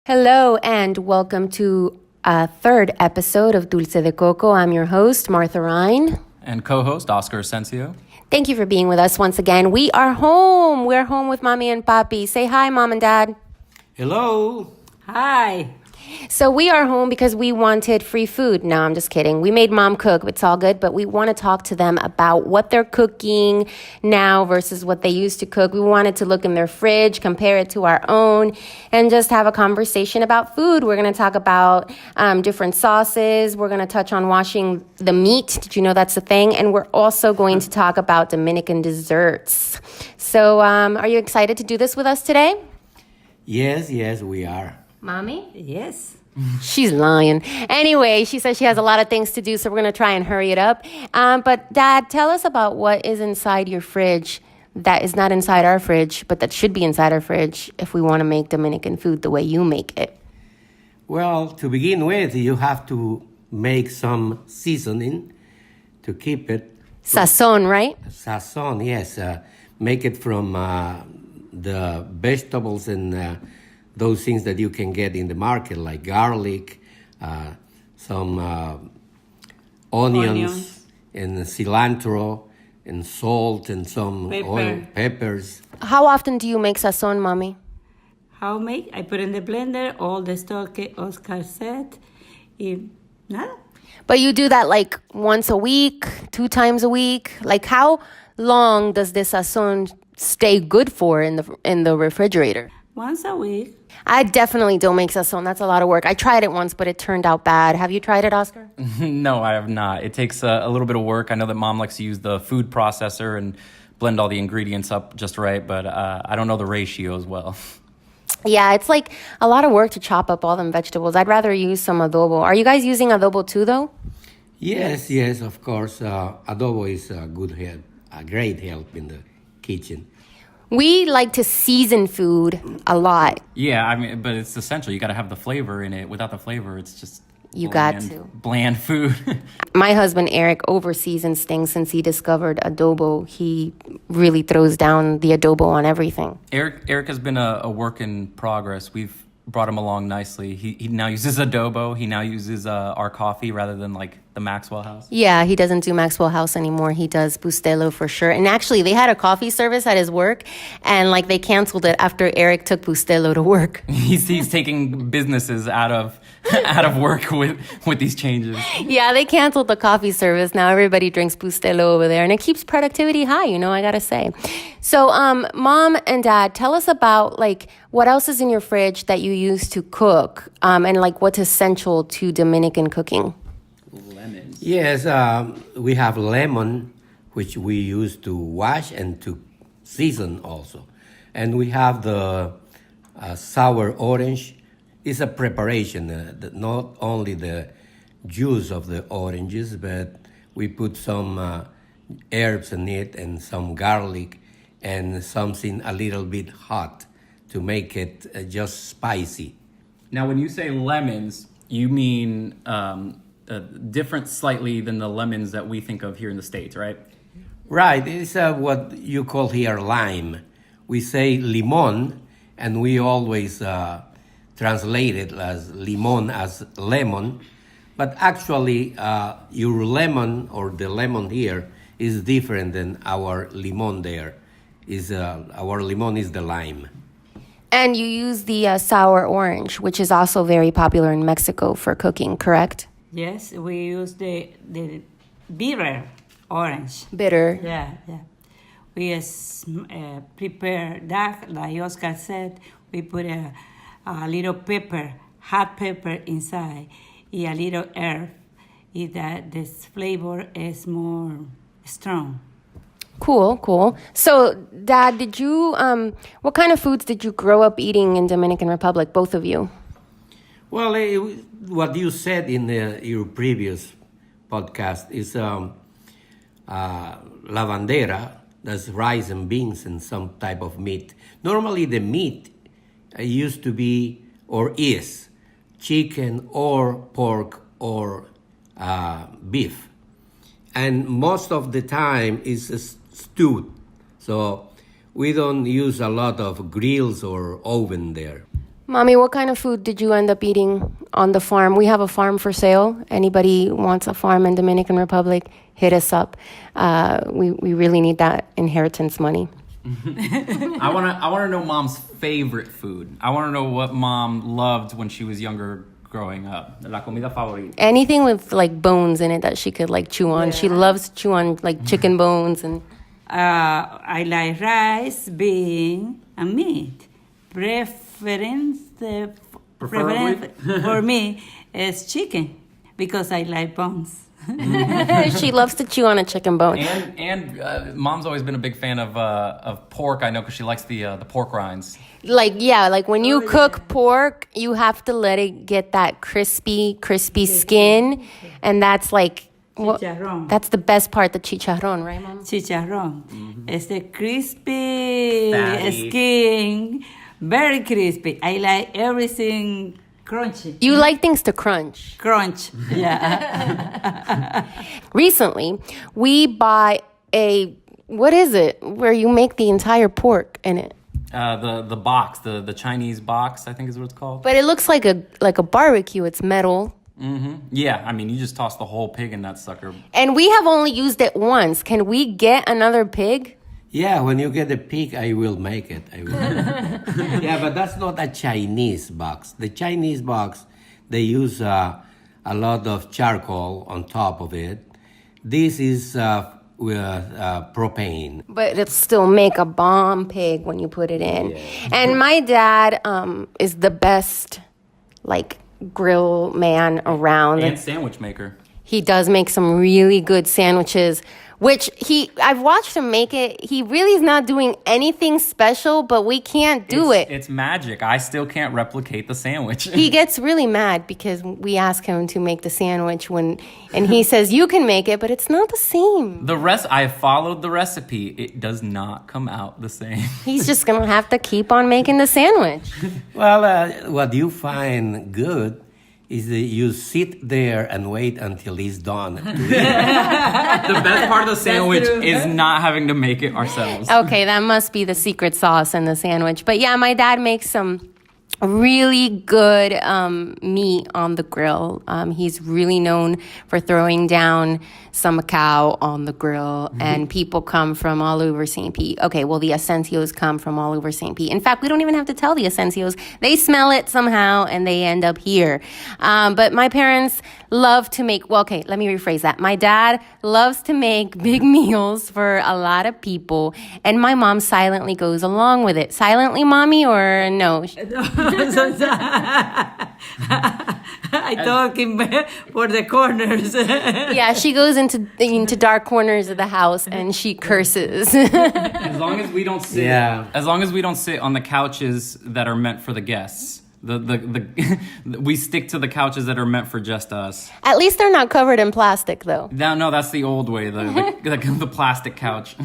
Hello, and welcome to a third episode of Dulce de Coco. I'm your host, Martha Ryan. And co-host, Oscar Asensio. Thank you for being with us once again. We are home. We're home with Mami and papi. Say hi, Mom and Dad. Hello. Hi. So we are home because we wanted free food. No, I'm just kidding. We made Mom cook. It's all good. But we want to talk to them about what they're cooking now versus what they used to cook. We wanted to look in their fridge, compare it to our own, and just have a conversation about food. We're going to talk about different sauces. We're going to touch on washing the meat. Did you know that's a thing? And we're also going to talk about Dominican desserts. So are you excited to do this with us today? Yes, we are. Mommy? Yes. She's lying. Anyway, she says she has a lot of things to do, so we're going to try and hurry it up. But Dad, tell us about what is inside your fridge that is not inside our fridge, but that should be inside our fridge if we want to make Dominican food the way you make it. Well, to begin with, you have to make some seasoning to keep it. Sazon, right? Sazon, yes. Make it from the vegetables and those things that you can get in the market, like garlic, some onions, and cilantro, and salt, and some oil, peppers. How often do you make sazon, Mommy? How make? I put in the blender all the stock Oscar said. Nada. But you do that like once a week, 2 times a week. Like how long does this sazon stay good for in the refrigerator? Once a week. I definitely don't make sazon. That's a lot of work. I tried it once, but it turned out bad. Have you tried it, Oscar? No, I have not. It takes a little bit of work. I know that Mom likes to use the food processor and blend all the ingredients up just right, but I don't know the ratio as well. Yeah, it's like a lot of work to chop up all them vegetables. I'd rather use some adobo. Are you guys using adobo too, though? Yes, of course. Adobo is a great help in the kitchen. We like to season food a lot. Yeah, I mean, but it's essential. You got to have the flavor in it. Without the flavor, it's just bland food. My husband, Eric, over-seasons things since he discovered adobo. He really throws down the adobo on everything. Eric has been a work in progress. We've brought him along nicely. He now uses adobo. He now uses our coffee rather than like the Maxwell House. Yeah, he doesn't do Maxwell House anymore. He does Bustelo for sure. And actually, they had a coffee service at his work, and like they canceled it after Eric took Bustelo to work. He's taking businesses out of work with these changes. Yeah, they canceled the coffee service. Now everybody drinks Bustelo over there, and it keeps productivity high, I gotta say. So, Mom and Dad, tell us about like what else is in your fridge that you use to cook, and like what's essential to Dominican cooking. Lemons. Yes, we have lemon, which we use to wash and to season also. And we have the sour orange. It's a preparation, not only the juice of the oranges, but we put some herbs in it and some garlic and something a little bit hot to make it just spicy. Now, when you say lemons, you mean different slightly than the lemons that we think of here in the States, right? Right, it's what you call here lime. We say limon, and we always translate it as limon as lemon, but actually your lemon or the lemon here is different than our limon there. Our limon is the lime. And you use the sour orange, which is also very popular in Mexico for cooking, correct? Yes, we use the bitter orange. Bitter. Yeah. We prepare that, like Oscar said. We put a little pepper, hot pepper inside, and a little herb. That this flavor is more strong. Cool. So, Dad, did you, what kind of foods did you grow up eating in Dominican Republic, both of you? Well, what you said in your previous podcast is lavandera, that's rice and beans and some type of meat. Normally the meat used to be or is chicken or pork or beef. And most of the time is stewed. So we don't use a lot of grills or oven there. Mommy, what kind of food did you end up eating on the farm? We have a farm for sale. Anybody wants a farm in Dominican Republic, hit us up. We really need that inheritance money. I wanna know Mom's favorite food. I wanna know what Mom loved when she was younger growing up. La comida favorita. Anything with like bones in it that she could like chew on. She loves to chew on like chicken bones and I like rice, bean, and meat. Preference for me is chicken because I like bones. she loves to chew on a chicken bone. And Mom's always been a big fan of pork. I know because she likes the pork rinds. Like when you cook pork, you have to let it get that crispy skin, and that's like Chicharrón. that's the best part, the chicharrón, right, Mom? Chicharrón. It's the crispy Fatty. skin, very crispy. I like everything crunchy. You like things to crunch. Crunch, yeah. Recently, we bought what is it, where you make the entire pork in it? The box, the Chinese box, I think is what it's called. But it looks like a barbecue. It's metal. Yeah, I mean, you just toss the whole pig in that sucker. And we have only used it once. Can we get another pig? Yeah, when you get the pig, I will make it. I will. Yeah, but that's not a Chinese box. The Chinese box, they use a lot of charcoal on top of it. This is with propane. But it'll still make a bomb pig when you put it in. Yeah. And my dad is the best, like, grill man around. And sandwich maker. He does make some really good sandwiches, which I've watched him make it. He really is not doing anything special, but we can't do it. It's magic. I still can't replicate the sandwich. He gets really mad because we ask him to make the sandwich and he says, you can make it, but it's not the same. I followed the recipe. It does not come out the same. He's just going to have to keep on making the sandwich. Well, what you find good is that you sit there and wait until it's done. The best part of the sandwich is not having to make it ourselves. Okay, that must be the secret sauce in the sandwich. But yeah, my dad makes some really good meat on the grill. He's really known for throwing down some cow on the grill, and people come from all over St. Pete. Okay, well, the Asensios come from all over St. Pete. In fact, we don't even have to tell the Asensios. They smell it somehow, and they end up here. But my parents love to make, well, okay, let me rephrase that. My dad loves to make big meals for a lot of people, and my mom silently goes along with it. Silently, Mommy, or no? I talk for the corners. Yeah, she goes into dark corners of the house and she curses. As long as we don't sit, Yeah. As long as we don't sit on the couches that are meant for the guests. We stick to the couches that are meant for just us. At least they're not covered in plastic, though. No, that's the old way, the plastic couch.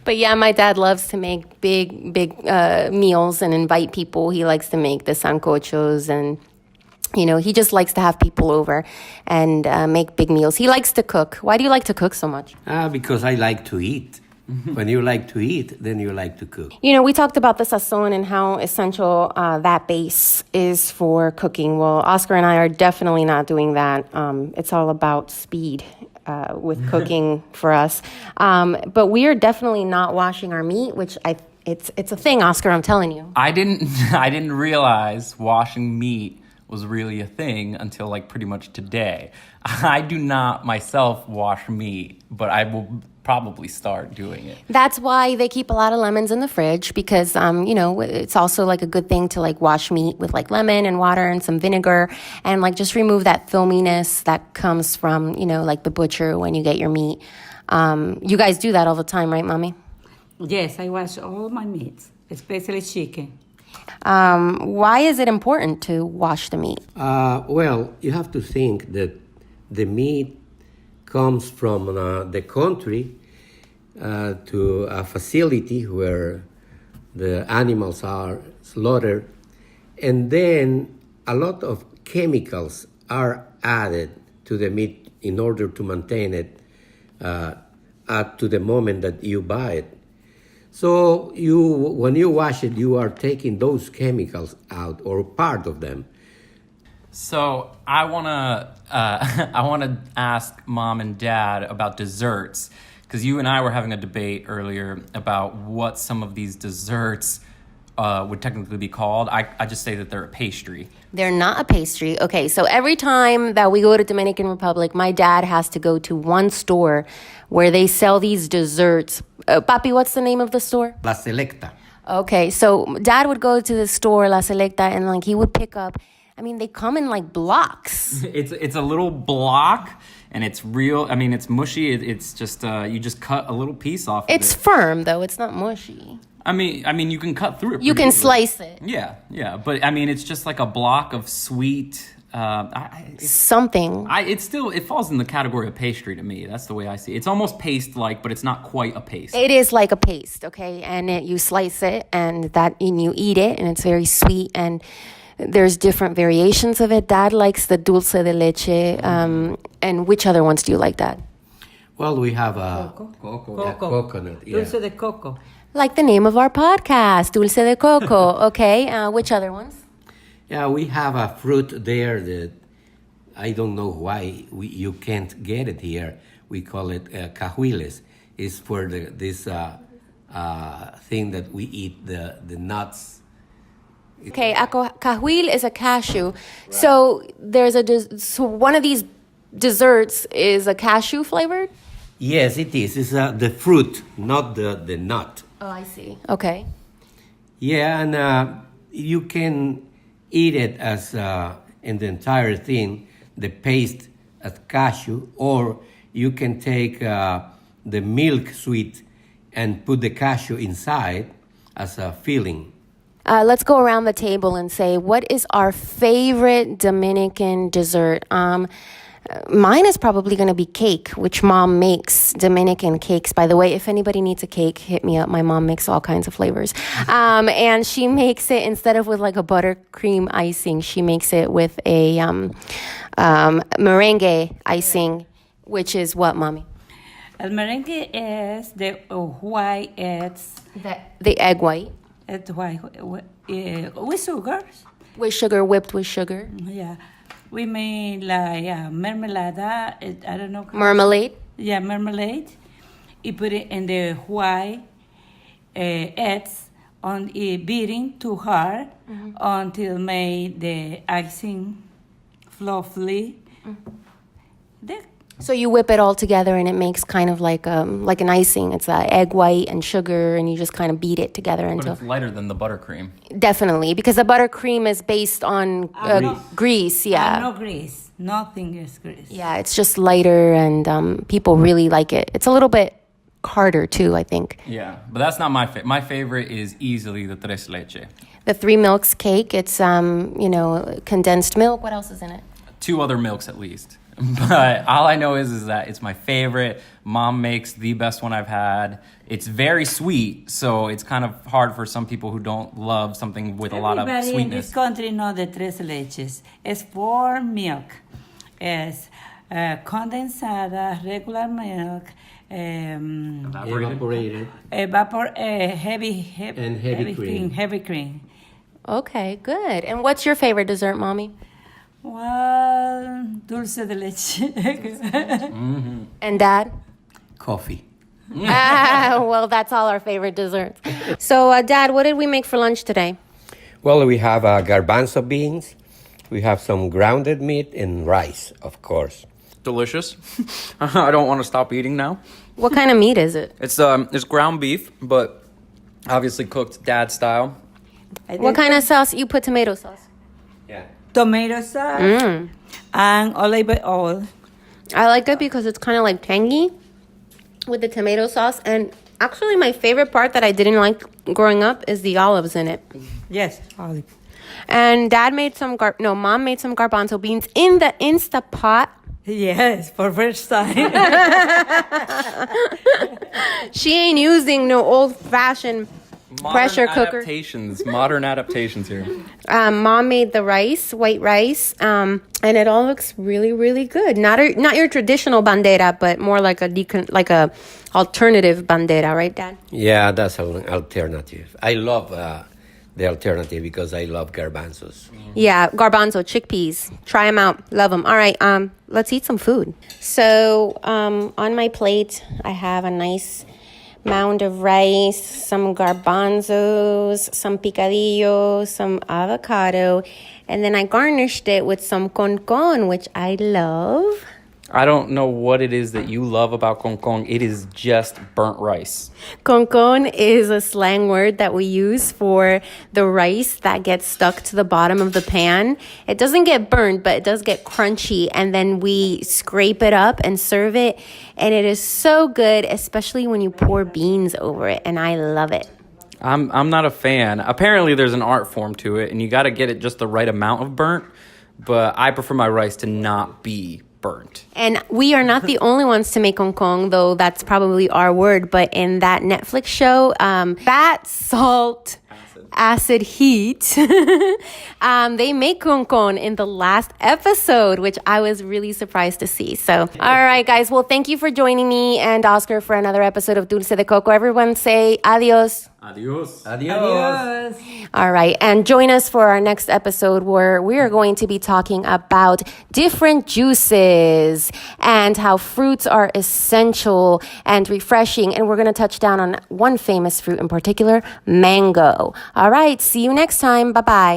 But yeah, my dad loves to make big meals and invite people. He likes to make the sancochos and, he just likes to have people over and make big meals. He likes to cook. Why do you like to cook so much? Because I like to eat. When you like to eat, then you like to cook. We talked about the sazon and how essential that base is for cooking. Well, Oscar and I are definitely not doing that. It's all about speed with cooking for us. But we are definitely not washing our meat, which it's a thing, Oscar, I'm telling you. I didn't realize washing meat was really a thing until like pretty much today. I do not myself wash meat, but I will probably start doing it. That's why they keep a lot of lemons in the fridge because, it's also like a good thing to like wash meat with like lemon and water and some vinegar and like just remove that filminess that comes from, like the butcher when you get your meat. You guys do that all the time, right, Mommy? Yes, I wash all my meats, especially chicken. Why is it important to wash the meat? Well, you have to think that the meat comes from the country to a facility where the animals are slaughtered, and then a lot of chemicals are added to the meat in order to maintain it up to the moment that you buy it. So when you wash it, you are taking those chemicals out or part of them. So I wanna I wanna ask Mom and Dad about desserts, because you and I were having a debate earlier about what some of these desserts would technically be called. I just say that they're a pastry. They're not a pastry. Okay, so every time that we go to Dominican Republic, my dad has to go to one store where they sell these desserts. Papi, what's the name of the store? La Selecta. Okay, so dad would go to the store, La Selecta, and like he would pick up, I mean, they come in like blocks. It's a little block, and it's real. I mean, it's mushy. It's just you just cut a little piece off. It's of it. firm though, it's not mushy. I mean, you can cut through it. You pretty can easily. slice it. Yeah. But I mean, it's just like a block of sweet. Something. It falls in the category of pastry to me. That's the way I see it. It's almost paste-like, but it's not quite a paste. It is like a paste, okay? And you slice it, and you eat it, and it's very sweet. And there's different variations of it. Dad likes the dulce de leche. And which other ones do you like, Dad? Well, we have Coco. coconut. Yeah. Dulce de Coco. Like the name of our podcast, Dulce de Coco. Okay, which other ones? Yeah, we have a fruit there that I don't know why you can't get it here. We call it cajuiles. It's for this thing that we eat, the nuts. Okay, cajuil is a cashew. So so one of these desserts is a cashew flavored? Yes, it is. It's the fruit, not the nut. Oh, I see. Okay. Yeah, and you can eat it as in the entire thing, the paste as cashew, or you can take the milk sweet and put the cashew inside as a filling. Let's go around the table and say, what is our favorite Dominican dessert? Mine is probably going to be cake, which Mom makes Dominican cakes. By the way, if anybody needs a cake, hit me up. My mom makes all kinds of flavors. And she makes it, instead of with like a buttercream icing, she makes it with a merengue icing, which is what, Mommy? El merengue is the white eggs. The egg white. It's white with sugar. With sugar, whipped with sugar. Yeah. We made like mermelada. I don't know. Marmalade. Yeah, marmalade. You put it in the white eggs on it, beating too hard until made the icing fluffy. So you whip it all together and it makes kind of like an icing. It's egg white and sugar, and you just kind of beat it together But until... it's lighter than the buttercream. Definitely, because the buttercream is based on grease, yeah. No grease. Nothing is grease. Yeah, it's just lighter, and people really like it. It's a little bit harder, too, I think. Yeah, but that's not my favorite. My favorite is easily the tres leche. The 3 milks cake, it's, condensed milk. What else is in it? 2 other milks at least. But all I know is that it's my favorite. Mom makes the best one I've had. It's very sweet, so it's kind of hard for some people who don't love something with a lot of Everybody in sweetness. this country know the tres leches. It's 4 milk. It's condensada, regular milk, Evaporated. heavy cream. Heavy cream. Okay, good. And what's your favorite dessert, Mommy? Well, dulce de leche. And Dad? Coffee. Well, that's all our favorite desserts. So, Dad, what did we make for lunch today? Well, we have garbanzo beans. We have some grounded meat and rice, of course. Delicious. I don't want to stop eating now. What kind of meat is it? It's ground beef, but obviously cooked dad style. What kind of sauce? You put tomato sauce. Yeah. Tomato sauce and olive oil. I like it because it's kind of like tangy with the tomato sauce. And actually, my favorite part that I didn't like growing up is the olives in it. Yes, olive. And Dad made Mom made some garbanzo beans in the Instapot. Yes, for first time. She ain't using no old-fashioned pressure cooker. Modern adaptations here. Mom made the rice, white rice, and it all looks really, really good. Not your traditional bandera, but more like a alternative bandera, right, Dad? Yeah, that's an alternative. I love the alternative because I love garbanzos. Yeah, garbanzo, chickpeas. Try them out. Love them. All right, let's eat some food. So on my plate, I have a nice mound of rice, some garbanzos, some picadillo, some avocado, and then I garnished it with some concon, which I love. I don't know what it is that you love about concon. It is just burnt rice. Concon is a slang word that we use for the rice that gets stuck to the bottom of the pan. It doesn't get burned, but it does get crunchy, and then we scrape it up and serve it, and it is so good, especially when you pour beans over it, and I love it. I'm not a fan. Apparently there's an art form to it, and you got to get it just the right amount of burnt, but I prefer my rice to not be burnt. And we are not the only ones to make concon, though that's probably our word. But in that Netflix show, fat, salt, acid, heat, they make concon in the last episode, which I was really surprised to see. So, all right, guys. Well, thank you for joining me and Oscar for another episode of Dulce de Coco. Everyone say adios. Adios. Adios. All right, and join us for our next episode where we are going to be talking about different juices and how fruits are essential and refreshing. And we're going to touch down on one famous fruit in particular, mango. All right, see you next time. Bye-bye.